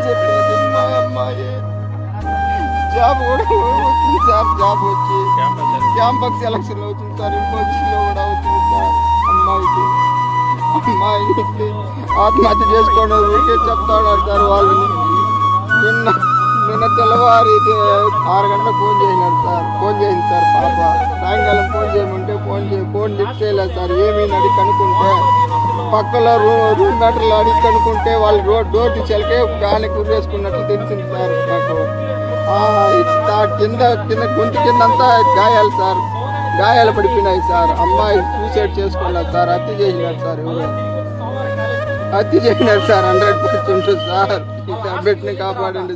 చెప్పేది మా అమ్మాయి జాబ్ కూడా వచ్చింది సార్. జాబ్ వచ్చి క్యాంపస్ సెలక్షన్ వచ్చింది సార్. ఇంపోజిషన్ లో కూడా వచ్చింది సార్. అమ్మాయికి ఆత్మహత్య చేసుకోండి ఊరికే చెప్తాడు సార్. వాళ్ళని నిన్న తెల్లవారి 6 గంటలకు ఫోన్ చేసినాడు సార్. ఫోన్ చేసింది సార్ పాప. సాయంకాలం ఫోన్ చేయమంటే ఫోన్ లిఫ్ట్ చేయలేదు సార్. ఏమీ అడిగి కనుక్కుంటే పక్కలో రూమ్ మ్యాటర్లు అడిగి కనుక్కుంటే వాళ్ళు డోర్ టీచర్కే ఫ్యాన్ కుర్రేసుకున్నట్లు తెలిసింది సార్ నాకు. కింద గొంతు కిందంతా గాయాలు సార్. గాయాలు పడిపోయినాయి సార్. అమ్మాయి సూసైడ్ చేసుకున్నారు సార్. హత్య చేసినారు సార్. ఎవరు హత్య చేసినారు సార్. 100% సార్. ఈ బిడ్డని కాపాడండి.